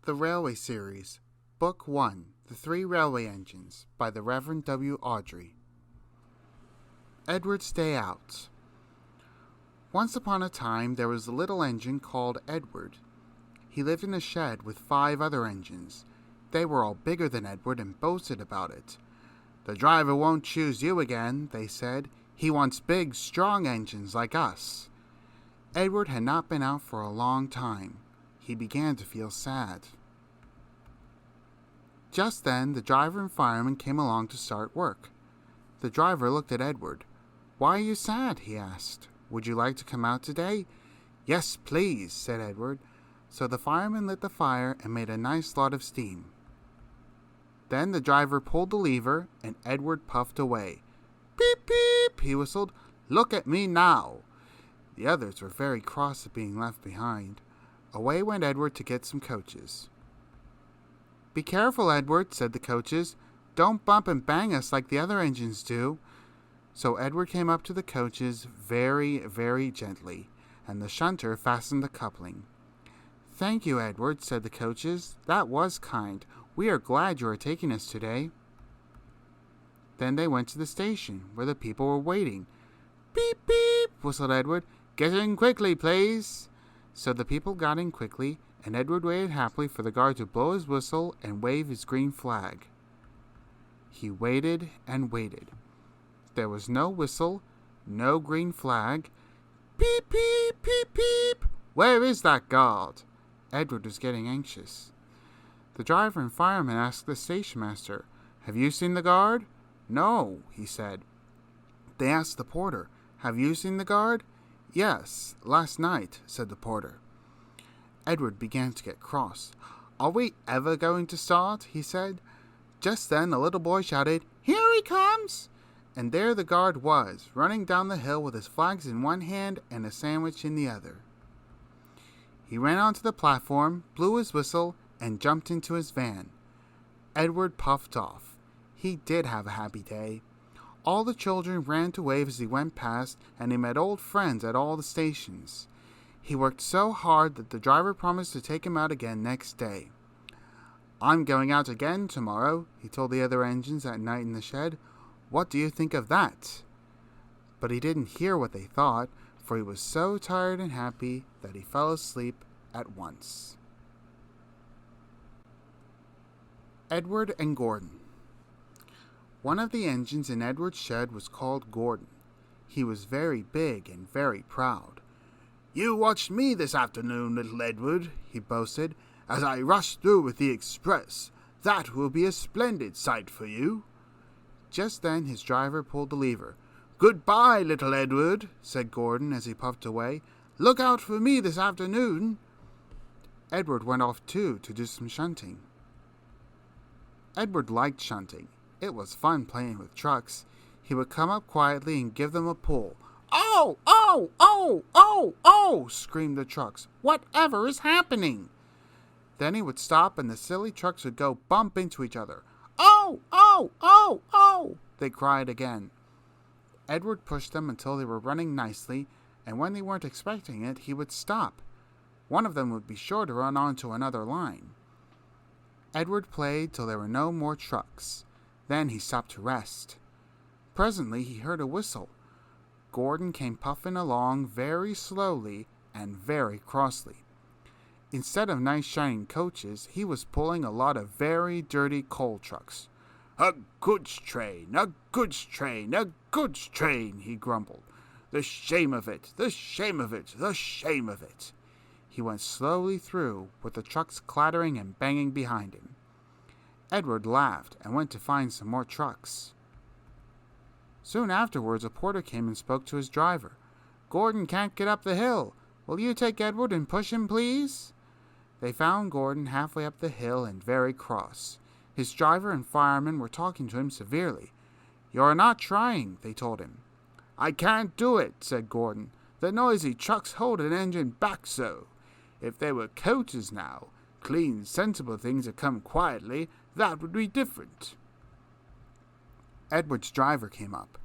The Railway Series, Book 1, The Three Railway Engines, by the Reverend W. Awdry. Edward's Day Out. Once upon a time there was a little engine called Edward. He lived in a shed with 5 other engines. They were all bigger than Edward and boasted about it. "The driver won't choose you again," they said. "He wants big, strong engines like us." Edward had not been out for a long time. He began to feel sad. Just then, the driver and fireman came along to start work. The driver looked at Edward. "Why are you sad?" he asked. "Would you like to come out today?" "Yes, please," said Edward. So the fireman lit the fire and made a nice lot of steam. Then the driver pulled the lever, and Edward puffed away. "Beep, beep," he whistled. "Look at me now." The others were very cross at being left behind. Away went Edward to get some coaches. "Be careful, Edward," said the coaches. "Don't bump and bang us like the other engines do." So Edward came up to the coaches very, very gently, and the shunter fastened the coupling. "Thank you, Edward," said the coaches. "That was kind. We are glad you are taking us today." Then they went to the station, where the people were waiting. "Beep, beep," whistled Edward. "Get in quickly, please." So the people got in quickly, and Edward waited happily for the guard to blow his whistle and wave his green flag. He waited and waited. There was no whistle, no green flag. "Beep, beep, beep, beep. Where is that guard?" Edward was getting anxious. The driver and fireman asked the station master, "Have you seen the guard?" "No," he said. They asked the porter, "Have you seen the guard?" "Yes, last night," said the porter. Edward began to get cross. "Are we ever going to start?" he said. Just then a little boy shouted, "Here he comes!" And there the guard was, running down the hill with his flags in one hand and a sandwich in the other. He ran onto the platform, blew his whistle, and jumped into his van. Edward puffed off. He did have a happy day. All the children ran to wave as he went past, and he met old friends at all the stations. He worked so hard that the driver promised to take him out again next day. "I'm going out again tomorrow," he told the other engines at night in the shed. "What do you think of that?" But he didn't hear what they thought, for he was so tired and happy that he fell asleep at once. Edward and Gordon. One of the engines in Edward's shed was called Gordon. He was very big and very proud. "You watched me this afternoon, little Edward," he boasted, "as I rushed through with the express. That will be a splendid sight for you." Just then his driver pulled the lever. "Goodbye, little Edward," said Gordon as he puffed away. "Look out for me this afternoon." Edward went off too to do some shunting. Edward liked shunting. It was fun playing with trucks. He would come up quietly and give them a pull. "Oh, oh, oh, oh, oh!" screamed the trucks. "Whatever is happening?" Then he would stop and the silly trucks would go bump into each other. "Oh, oh, oh, oh!" they cried again. Edward pushed them until they were running nicely, and when they weren't expecting it, he would stop. One of them would be sure to run onto another line. Edward played till there were no more trucks. Then he stopped to rest. Presently he heard a whistle. Gordon came puffing along very slowly and very crossly. Instead of nice shining coaches, he was pulling a lot of very dirty coal trucks. "A goods train, a goods train, a goods train," he grumbled. "The shame of it, the shame of it, the shame of it." He went slowly through, with the trucks clattering and banging behind him. Edward laughed and went to find some more trucks. Soon afterwards a porter came and spoke to his driver. "Gordon can't get up the hill. Will you take Edward and push him, please?" They found Gordon halfway up the hill and very cross. His driver and fireman were talking to him severely. "You're not trying," they told him. "I can't do it," said Gordon. "The noisy trucks hold an engine back so. If they were coaches now, clean, sensible things that come quietly, that would be different." Edward's driver came up.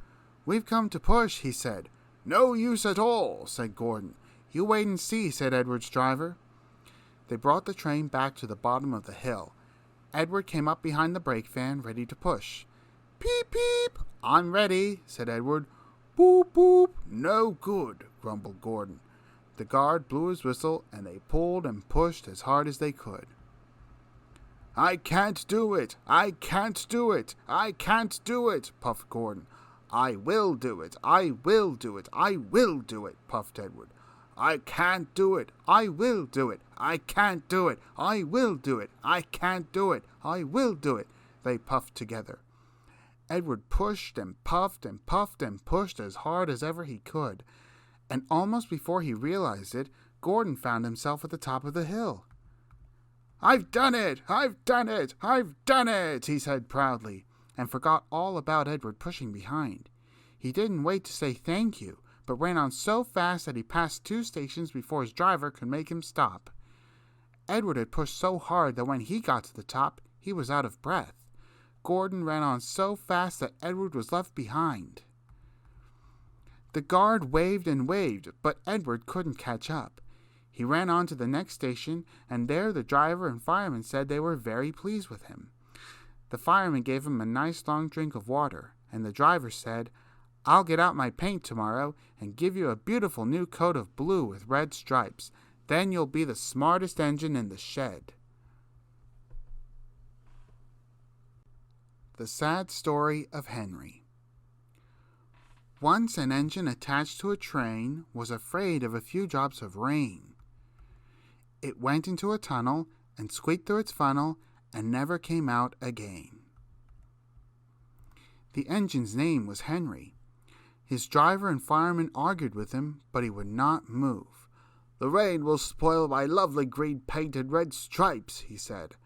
"We've come to push," he said. "No use at all," said Gordon. "You wait and see," said Edward's driver. They brought the train back to the bottom of the hill. Edward came up behind the brake van, ready to push. "Peep, peep! I'm ready," said Edward. "Boop, boop! No good," grumbled Gordon. The guard blew his whistle, and they pulled and pushed as hard as they could. "I can't do it! I can't do it! I can't do it!" puffed Gordon. "I will do it! I will do it! I will do it!" puffed Edward. "I can't do it! I will do it! I can't do it! I will do it! I can't do it! I will do it!" they puffed together. Edward pushed and puffed and puffed and pushed as hard as ever he could, and almost before he realized it, Gordon found himself at the top of the hill. "I've done it! I've done it! I've done it!" he said proudly, and forgot all about Edward pushing behind. He didn't wait to say thank you, but ran on so fast that he passed 2 stations before his driver could make him stop. Edward had pushed so hard that when he got to the top, he was out of breath. Gordon ran on so fast that Edward was left behind. The guard waved and waved, but Edward couldn't catch up. He ran on to the next station, and there the driver and fireman said they were very pleased with him. The fireman gave him a nice long drink of water, and the driver said, "I'll get out my paint tomorrow and give you a beautiful new coat of blue with red stripes. Then you'll be the smartest engine in the shed." The Sad Story of Henry. Once an engine attached to a train was afraid of a few drops of rain. It went into a tunnel and squeaked through its funnel and never came out again. The engine's name was Henry. His driver and fireman argued with him, but he would not move. "The rain will spoil my lovely green paint and red stripes," he said.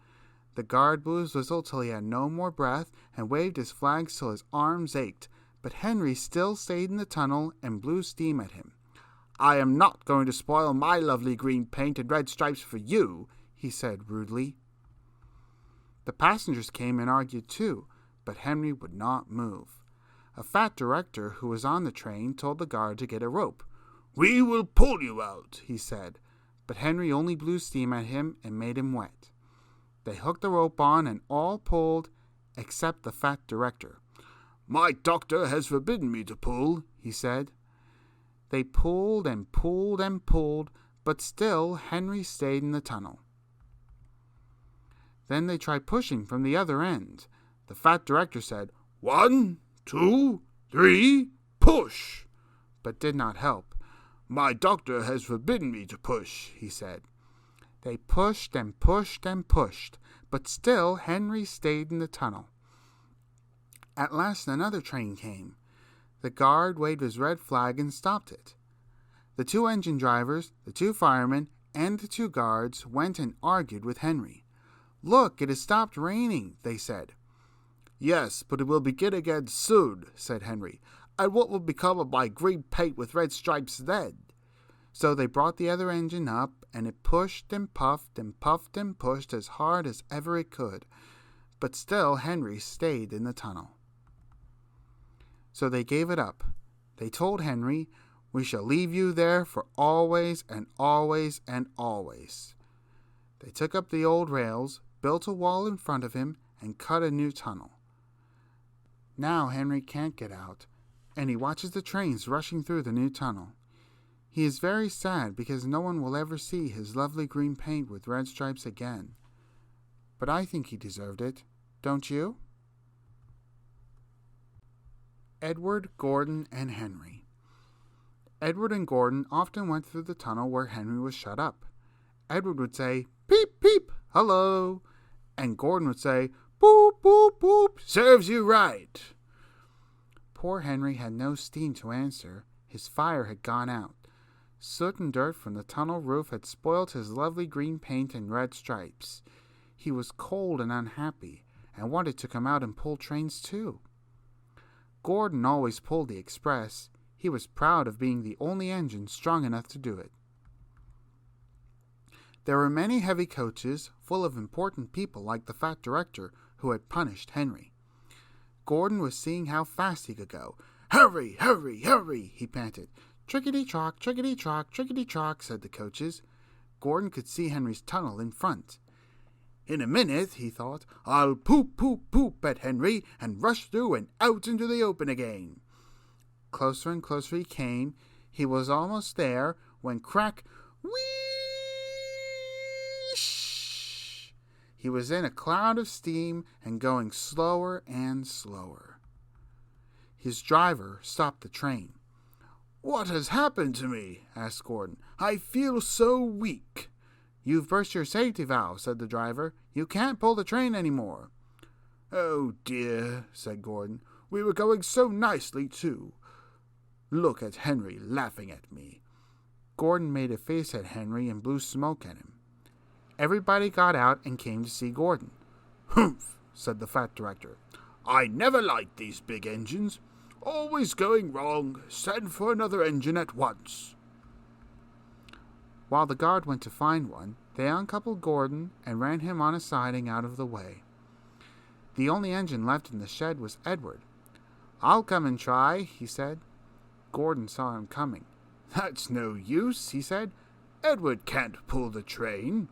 The guard blew his whistle till he had no more breath and waved his flags till his arms ached, but Henry still stayed in the tunnel and blew steam at him. "I am not going to spoil my lovely green paint and red stripes for you," he said rudely. The passengers came and argued too, but Henry would not move. A fat director who was on the train told the guard to get a rope. "We will pull you out," he said, but Henry only blew steam at him and made him wet. They hooked the rope on and all pulled, except the fat director. "My doctor has forbidden me to pull," he said. They pulled and pulled and pulled, but still Henry stayed in the tunnel. Then they tried pushing from the other end. The fat director said, "1, 2, 3, push!" but did not help. "My doctor has forbidden me to push," he said. They pushed and pushed and pushed, but still Henry stayed in the tunnel. At last another train came. The guard waved his red flag and stopped it. The 2 engine drivers, the 2 firemen, and the 2 guards went and argued with Henry. "Look, it has stopped raining," they said. "Yes, but it will begin again soon," said Henry. "And what will become of my green paint with red stripes then?" So they brought the other engine up, and it pushed and puffed and puffed and pushed as hard as ever it could, but still Henry stayed in the tunnel. So they gave it up. They told Henry, "We shall leave you there for always and always and always." They took up the old rails, built a wall in front of him, and cut a new tunnel. Now Henry can't get out, and he watches the trains rushing through the new tunnel. He is very sad because no one will ever see his lovely green paint with red stripes again. But I think he deserved it, don't you? Edward, Gordon, and Henry. Edward and Gordon often went through the tunnel where Henry was shut up. Edward would say, "Peep, peep, hello," and Gordon would say, "Boop, boop, boop, serves you right." Poor Henry had no steam to answer. His fire had gone out. Soot and dirt from the tunnel roof had spoilt his lovely green paint and red stripes. He was cold and unhappy, and wanted to come out and pull trains too. Gordon always pulled the express. He was proud of being the only engine strong enough to do it. There were many heavy coaches, full of important people like the fat director who had punished Henry. Gordon was seeing how fast he could go. "Hurry, hurry, hurry," he panted. "Trickety-trock, trickety-trock, trickety-trock," said the coaches. Gordon could see Henry's tunnel in front. In a minute, he thought, I'll poop, poop, poop at Henry and rush through and out into the open again. Closer and closer he came. He was almost there when crack, whoosh! He was in a cloud of steam and going slower and slower. His driver stopped the train. What has happened to me? Asked Gordon. I feel so weak. You've burst your safety valve, said the driver. You can't pull the train any more. Oh dear, said Gordon. We were going so nicely, too. Look at Henry laughing at me. Gordon made a face at Henry and blew smoke at him. Everybody got out and came to see Gordon. Humph, said the fat director. I never liked these big engines. Always going wrong. Send for another engine at once. While the guard went to find one, they uncoupled Gordon and ran him on a siding out of the way. The only engine left in the shed was Edward. I'll come and try, he said. Gordon saw him coming. That's no use, he said. Edward can't pull the train.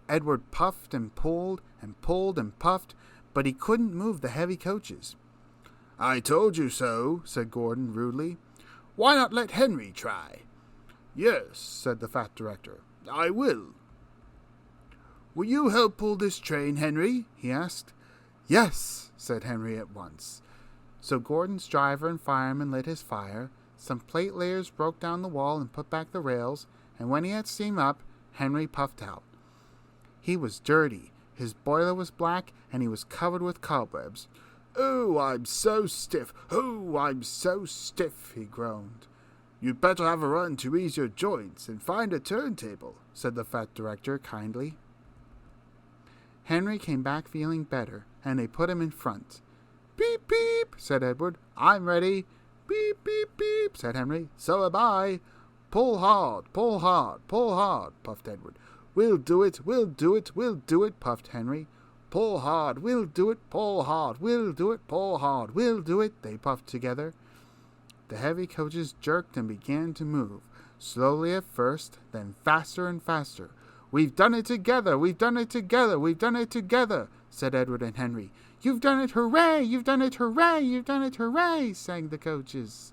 Edward puffed and pulled and pulled and puffed, but he couldn't move the heavy coaches. I told you so, said Gordon rudely. Why not let Henry try? Yes, said the fat director. I will. Will you help pull this train, Henry? He asked. Yes, said Henry at once. So Gordon's driver and fireman lit his fire, some plate layers broke down the wall and put back the rails, and when he had steam up, Henry puffed out. He was dirty, his boiler was black, and he was covered with cobwebs. Oh, I'm so stiff, oh, I'm so stiff, he groaned. You'd better have a run to ease your joints and find a turntable, said the fat director kindly. Henry came back feeling better, and they put him in front. Beep, beep, said Edward. I'm ready. Beep, beep, beep, said Henry. So am I. Pull hard, pull hard, pull hard, puffed Edward. We'll do it, we'll do it, we'll do it, puffed Henry. Pull hard, we'll do it, pull hard, we'll do it, pull hard, we'll do it, they puffed together. The heavy coaches jerked and began to move, slowly at first, then faster and faster. We've done it together, we've done it together, we've done it together, said Edward and Henry. You've done it, hooray, you've done it, hooray, you've done it, hooray, sang the coaches.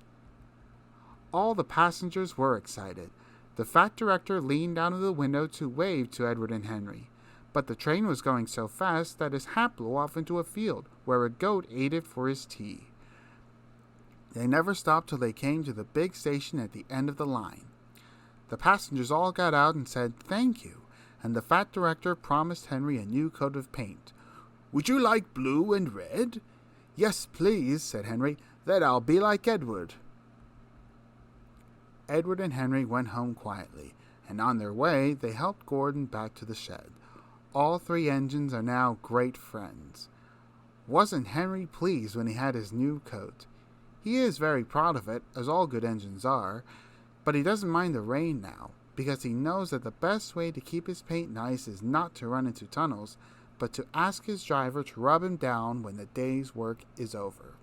All the passengers were excited. The fat director leaned out of the window to wave to Edward and Henry. But the train was going so fast that his hat blew off into a field, where a goat ate it for his tea. They never stopped till they came to the big station at the end of the line. The passengers all got out and said thank you, and the fat director promised Henry a new coat of paint. Would you like blue and red? Yes, please, said Henry. Then I'll be like Edward. Edward and Henry went home quietly, and on their way they helped Gordon back to the shed. All three engines are now great friends. Wasn't Henry pleased when he had his new coat? He is very proud of it, as all good engines are, but he doesn't mind the rain now, because he knows that the best way to keep his paint nice is not to run into tunnels, but to ask his driver to rub him down when the day's work is over.